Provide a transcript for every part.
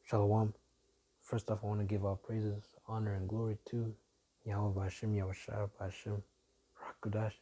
Shalom. First off, I want to give all praises, honor, and glory to Yahweh Bashim, Yahweh Shah Bashim, Rakudash.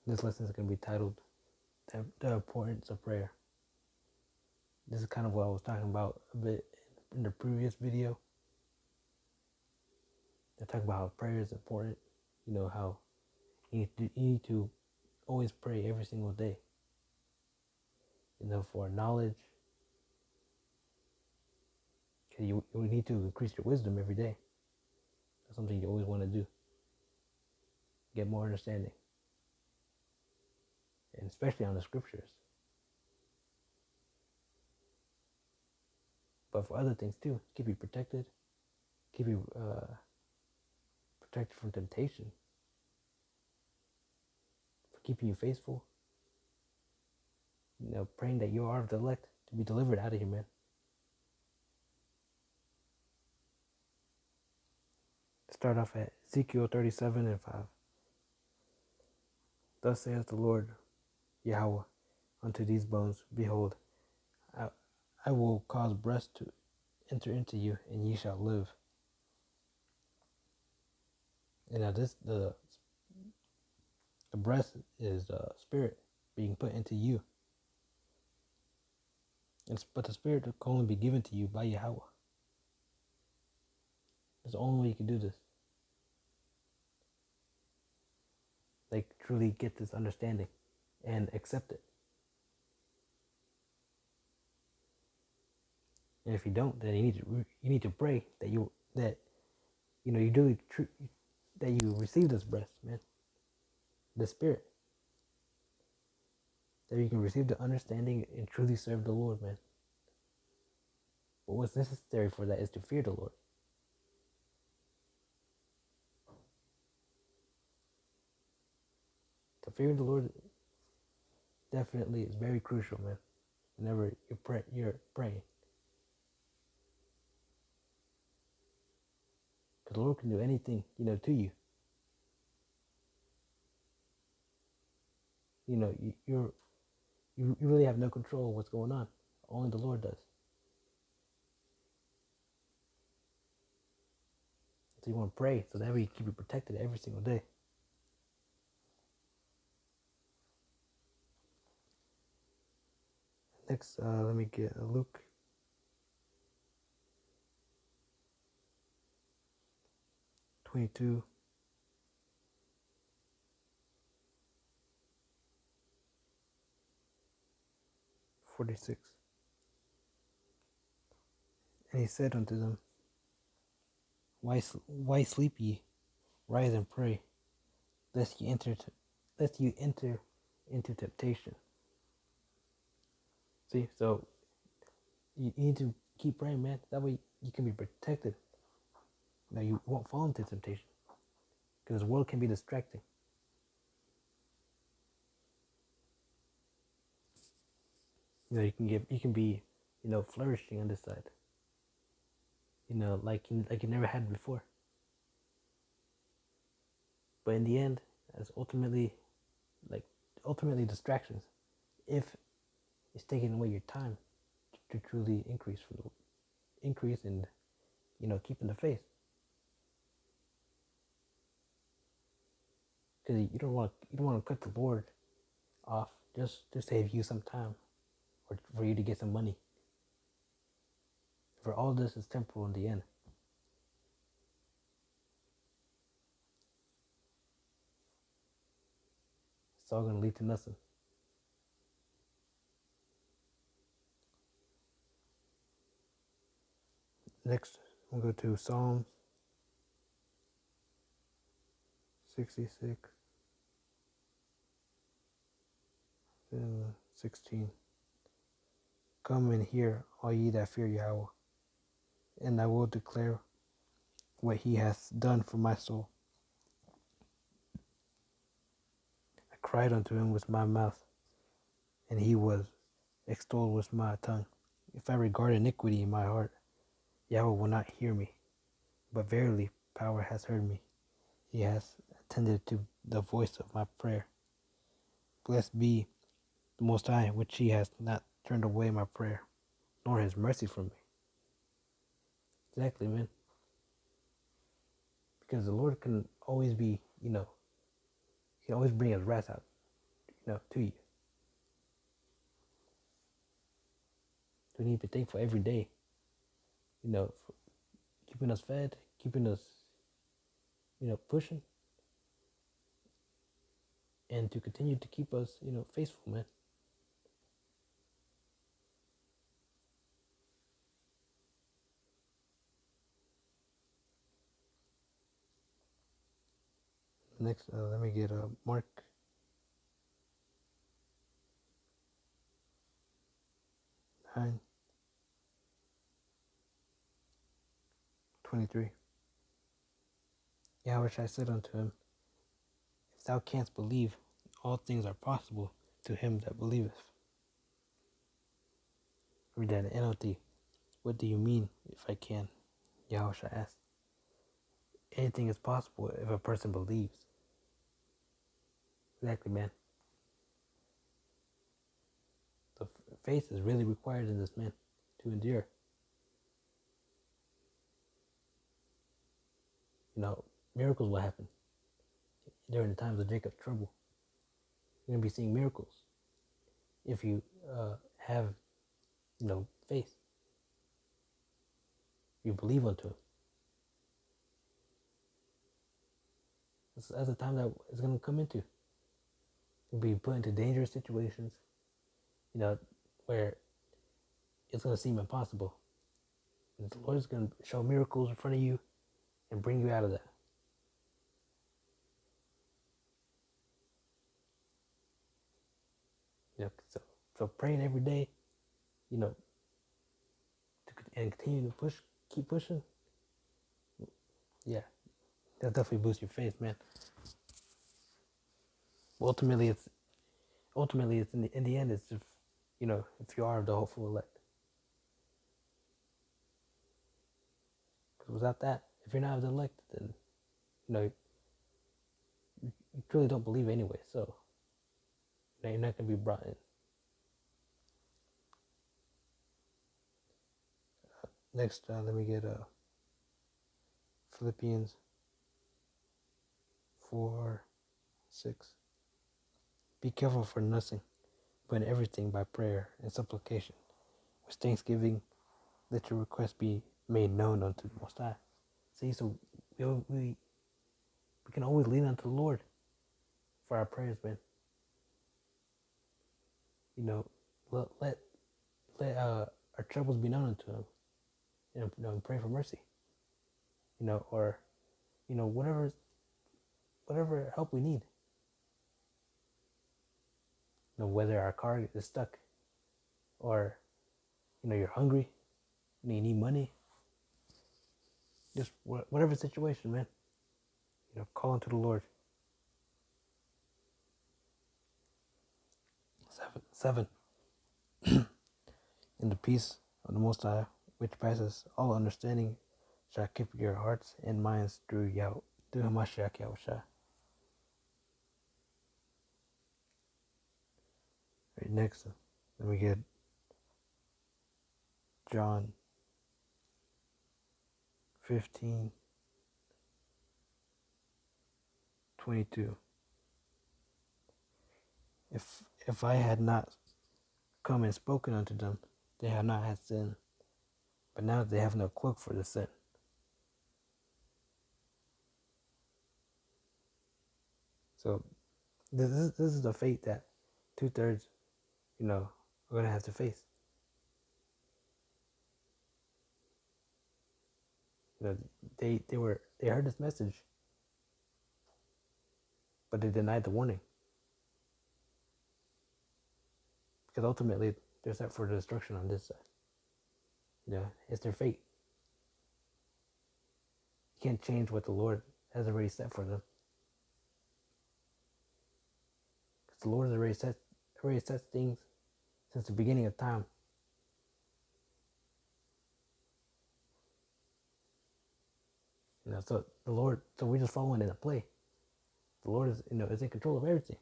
This lesson is going to be titled The Importance of Prayer. This is kind of what I was talking about a bit in the previous video. I talked about how prayer is important. You know, how you need to always pray every single day. You know, for knowledge. You need to increase your wisdom every day. That's something you always want to do. Get more understanding. And especially on the scriptures. But for other things too, keep you protected. Keep you protected from temptation. For keeping you faithful. You know, praying that you are of the elect to be delivered out of here, man. Start off at Ezekiel 37 and 5. Thus saith the Lord Yahweh unto these bones, behold, I will cause breath to enter into you, and ye shall live. And now the breath is the spirit being put into you. But the spirit can only be given to you by Yahweh. That's the only way you can do this. Like, truly get this understanding and accept it. And if you don't, then you need to pray that you receive this breath, man, the spirit, that you can receive the understanding and truly serve the Lord, man. But what's necessary for that is to fear the Lord. To fear the Lord definitely is very crucial, man. Whenever you're praying. Because the Lord can do anything, to you. You really have no control of what's going on. Only the Lord does. So you want to pray so that way you keep it protected every single day. Next, let me get Luke 22. "46. And he said unto them, Why sleep ye? Rise and pray, lest you enter into temptation." See, so you need to keep praying, man. That way you can be protected. Now you won't fall into temptation, because the world can be distracting. You can be, flourishing on this side. Like you never had before. But in the end, as ultimately distractions, if it's taking away your time to truly increase in, keeping the faith. Because you don't want to cut the Lord off just to save you some time, or for you to get some money. For all this is temporal in the end. It's all going to lead to nothing. Next, we'll go to Psalms 66 and 16. Come and hear, all ye that fear Yahweh, and I will declare what he hath done for my soul. I cried unto him with my mouth, and he was extolled with my tongue. If I regard iniquity in my heart, Yahweh will not hear me. But verily, power has heard me. He has attended to the voice of my prayer. Blessed be the Most High, which he has not turned away my prayer. nor his mercy from me. Exactly, man. Because the Lord can always be, he can always bring his wrath out, to you. So we need to be thankful every day, for keeping us fed, keeping us, pushing, and to continue to keep us, faithful, man. Next, let me get Mark 9:23. Yahushua said unto him, If thou canst believe, all things are possible to him that believeth. Read that in NLT. What do you mean, if I can? Yahushua asked. Anything is possible if a person believes. Exactly, man. The faith is really required in this, man, to endure. Miracles will happen during the times of Jacob's trouble. You're going to be seeing miracles if you have, faith. You believe unto him. That's the time that it's going to come into. You'll be put into dangerous situations, where it's going to seem impossible. And the Lord's going to show miracles in front of you and bring you out of that. So praying every day, and continue to keep pushing. Yeah, that definitely boosts your faith, man. Ultimately, it's in the end, it's if if you are the hopeful elect. Because without that, if you're not the elect, then you truly don't believe anyway. So you're not going to be brought in. Next, let me get Philippians 4:6. Be careful for nothing, but in everything by prayer and supplication, with thanksgiving, let your requests be made known unto the Most High. See, so we can always lean unto the Lord for our prayers, man. Let our troubles be known unto Him, and pray for mercy. Or whatever help we need. Whether our car is stuck, or you're hungry, you need money. Just whatever situation, man. Call unto the Lord. 7. In the peace of the Most High, which passes all understanding, shall keep your hearts and minds through Hamashiach Yahushua. Right, next, let me get John 15:22. If I had not come and spoken unto them, they have not had sin, but now they have no cloak for the sin. So this is the fate that 2/3, are gonna have to face. They heard this message, but they denied the warning, because ultimately they're set for destruction on this side. It's their fate. You can't change what the Lord has already set for them, because the Lord has already set things since the beginning of time. So the Lord, so we're just following in a play. The Lord is, is in control of everything.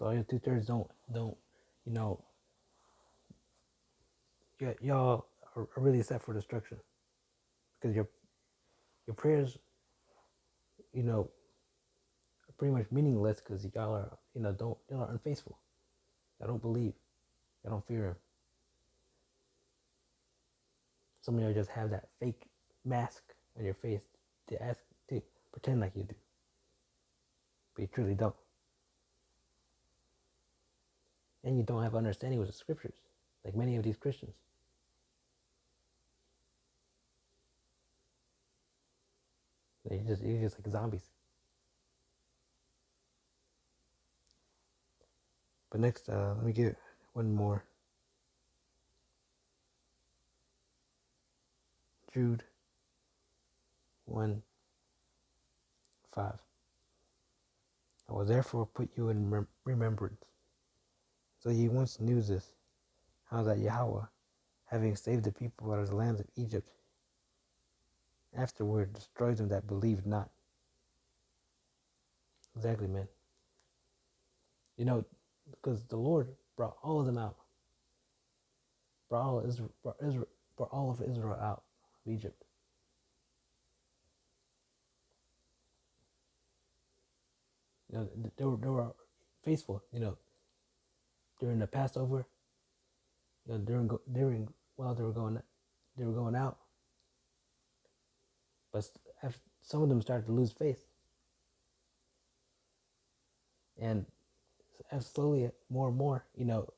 So all your 2/3 don't, you know, y'all are really set for destruction because your prayers, you know, are pretty much meaningless because y'all are, y'all are unfaithful. Y'all don't believe. Y'all don't fear him. Some of y'all just have that fake mask on your face to pretend like you do, but you truly don't. And you don't have understanding with the scriptures, like many of these Christians. You're just like zombies. But next, let me get one more. Jude 1:5. I will therefore put you in remembrance. So ye once knew this, how that Yahweh, having saved the people out of the lands of Egypt, afterward destroyed them that believed not. Exactly, man. You know, because the Lord brought all of them out, brought all of Israel out of Egypt. You know, they were faithful. You know, during the Passover, you know, during while they were going out, but after, some of them started to lose faith, and as slowly more and more, you know,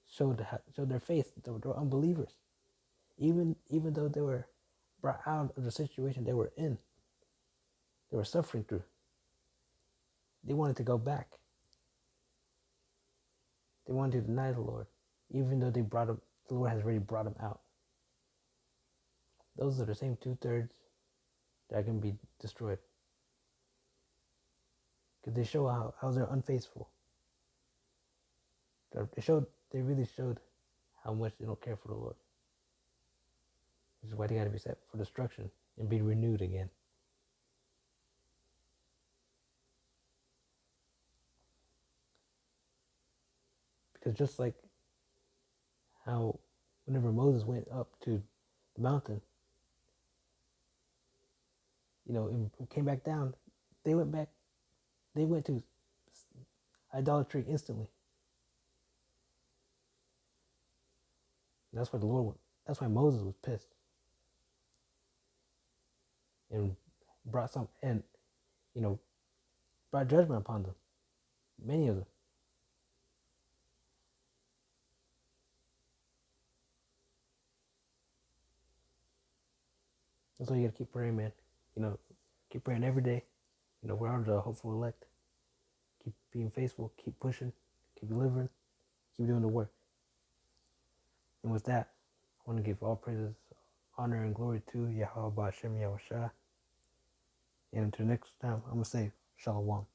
showed their faith. They were unbelievers, even though they were brought out of the situation they were in, they were suffering through. They wanted to go back. They wanted to deny the Lord, even though the Lord has already brought them out. Those are the same 2/3 that are going to be destroyed. Because they show how they're unfaithful. They really showed how much they don't care for the Lord. Which is why they got to be set for destruction and be renewed again. Because just like how whenever Moses went up to the mountain, you know, and came back down, they went to idolatry instantly. And that's why Moses was pissed and you know, brought judgment upon them. Many of them. That's why you gotta keep praying, man. You know, keep praying every day. You know, we're all the hopeful elect. Keep being faithful, keep pushing, keep delivering, keep doing the work. And with that, I want to give all praises, honor, and glory to Yahweh Ba'Shem Yahushua. And until next time, I'm going to say Shalom.